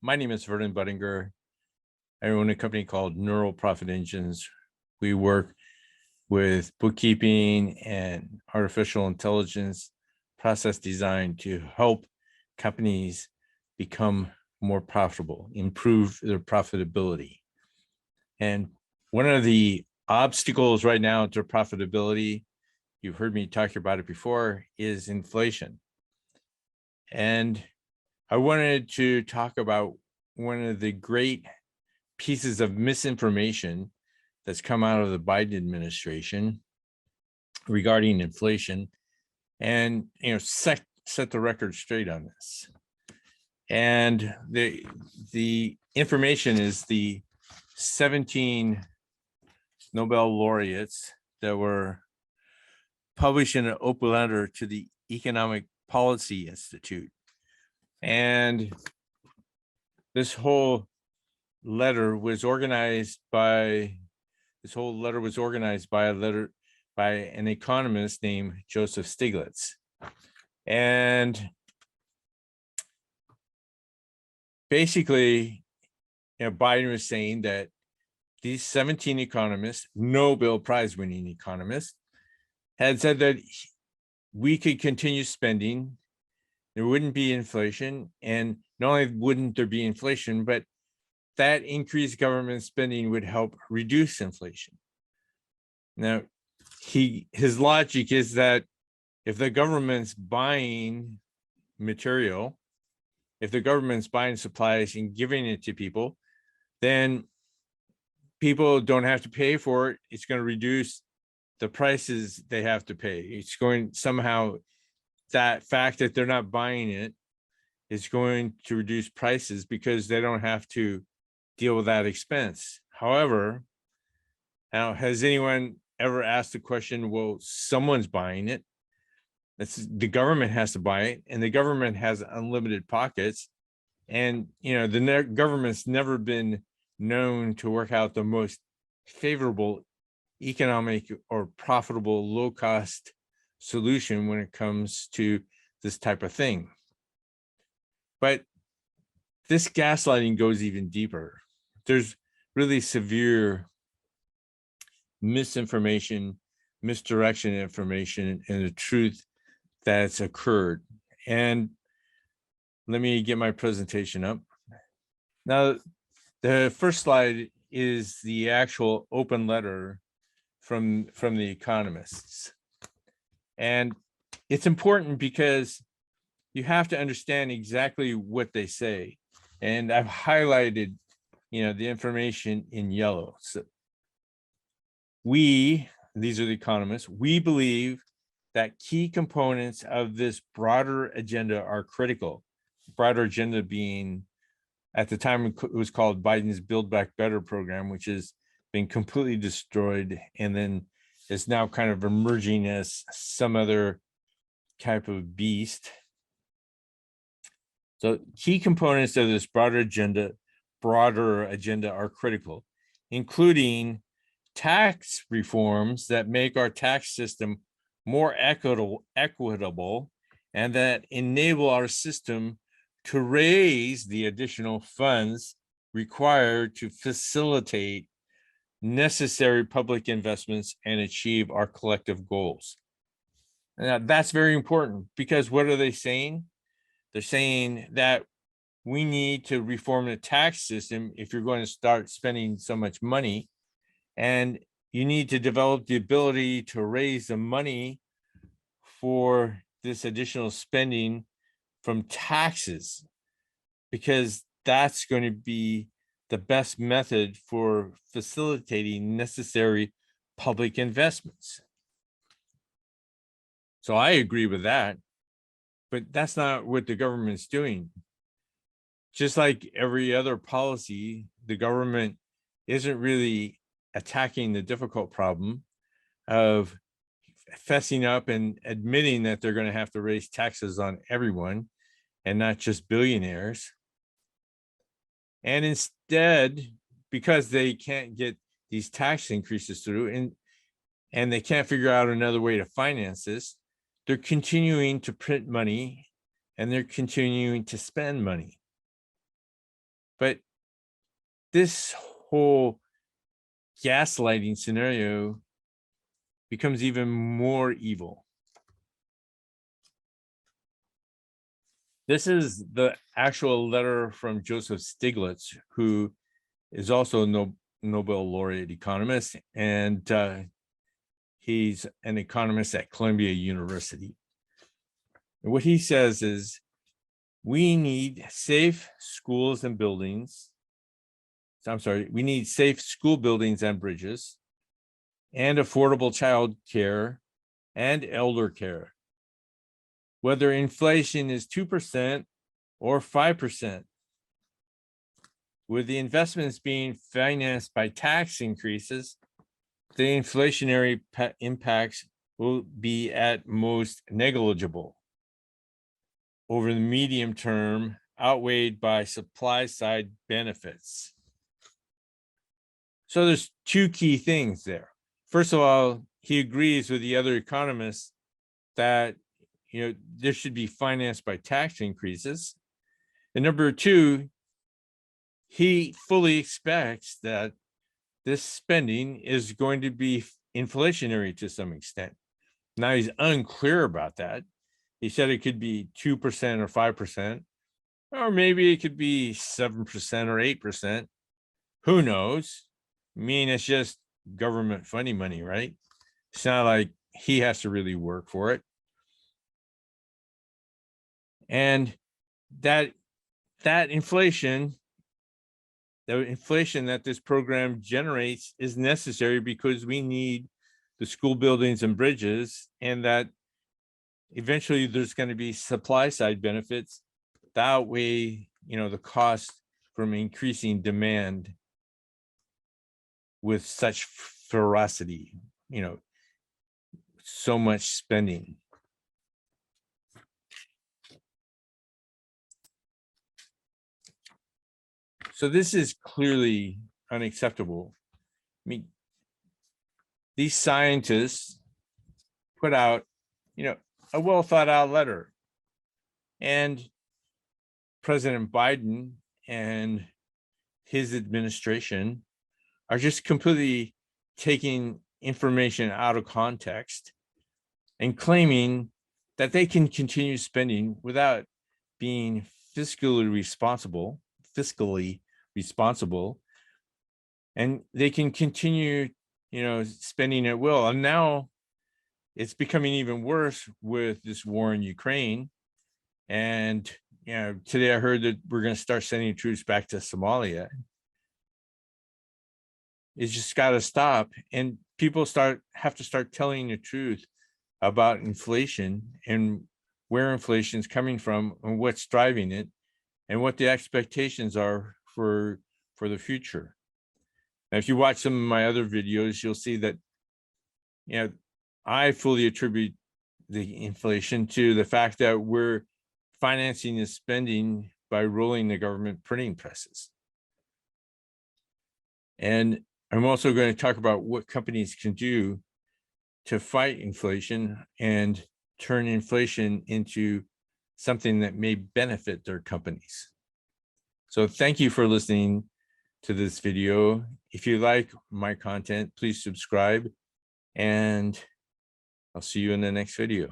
My name is Vernon Buttinger. I own a company called Neural Profit Engines. We work with bookkeeping and artificial intelligence process design to help companies become more profitable, improve their profitability. And one of the obstacles right now to profitability, you've heard me talk about it before, is inflation. And I wanted to talk about one of the great pieces of misinformation that's come out of the Biden administration regarding inflation, and set the record straight on this. And the information is the 17 Nobel laureates that were published in an open letter to the Economic Policy Institute. And this whole letter was organized by an economist named Joseph Stiglitz. And basically, Biden was saying that these 17 economists, Nobel Prize winning economists, had said that we could continue spending, there wouldn't be inflation, and not only wouldn't there be inflation, but that increased government spending would help reduce inflation. Now, his logic is that if the government's buying material, if the government's buying supplies and giving it to people, then people don't have to pay for it. It's going to reduce the prices they have to pay. It's going somehow, that fact that they're not buying it is going to reduce prices because they don't have to deal with that expense. However, now, has anyone ever asked the question, well, someone's buying it. The government has to buy it, and the government has unlimited pockets. And, the government's never been known to work out the most favorable economic or profitable low-cost solution when it comes to this type of thing. But this gaslighting goes even deeper. There's really severe misinformation, misdirection information, and the truth that's occurred. And let me get my presentation up. Now, the first slide is the actual open letter from the economists. And it's important because you have to understand exactly what they say. And I've highlighted, the information in yellow. So these are the economists, we believe that key components of this broader agenda are critical. Broader agenda being, at the time, it was called Biden's Build Back Better program, which has been completely destroyed and then is now kind of emerging as some other type of beast. So key components of this broader agenda are critical, including tax reforms that make our tax system more equitable and that enable our system to raise the additional funds required to facilitate necessary public investments and achieve our collective goals. Now, that's very important because what are they saying? They're saying that we need to reform the tax system if you're going to start spending so much money, and you need to develop the ability to raise the money for this additional spending from taxes, because that's going to be the best method for facilitating necessary public investments. So I agree with that, but that's not what the government's doing. Just like every other policy, the government isn't really attacking the difficult problem of fessing up and admitting that they're going to have to raise taxes on everyone and not just billionaires. And instead, because they can't get these tax increases through and they can't figure out another way to finance this, they're continuing to print money and they're continuing to spend money. But this whole gaslighting scenario becomes even more evil. This is the actual letter from Joseph Stiglitz, who is also a Nobel laureate economist, and he's an economist at Columbia University. And what he says is, we need safe schools and buildings. We need safe school buildings and bridges, and affordable child care and elder care. Whether inflation is 2% or 5%, with the investments being financed by tax increases, the inflationary impacts will be at most negligible over the medium term, outweighed by supply side benefits. So there's two key things there. First of all, he agrees with the other economists that this should be financed by tax increases. And number two, he fully expects that this spending is going to be inflationary to some extent. Now he's unclear about that. He said it could be 2% or 5%, or maybe it could be 7% or 8%. Who knows? I mean, it's just government funding money, right? It's not like he has to really work for it. And that inflation, the inflation that this program generates is necessary because we need the school buildings and bridges, and that eventually there's going to be supply side benefits that outweigh, the cost from increasing demand with such ferocity, so much spending. So this is clearly unacceptable. I mean, these scientists put out, a well thought out letter, and President Biden and his administration are just completely taking information out of context and claiming that they can continue spending without being fiscally responsible, and they can continue, spending at will. And now it's becoming even worse with this war in Ukraine. And, today I heard that we're going to start sending troops back to Somalia. It's just got to stop. And people have to start telling the truth about inflation and where inflation is coming from and what's driving it and what the expectations are for the future. Now, if you watch some of my other videos, you'll see that, I fully attribute the inflation to the fact that we're financing the spending by rolling the government printing presses. And I'm also going to talk about what companies can do to fight inflation and turn inflation into something that may benefit their companies. So thank you for listening to this video. If you like my content, please subscribe, and I'll see you in the next video.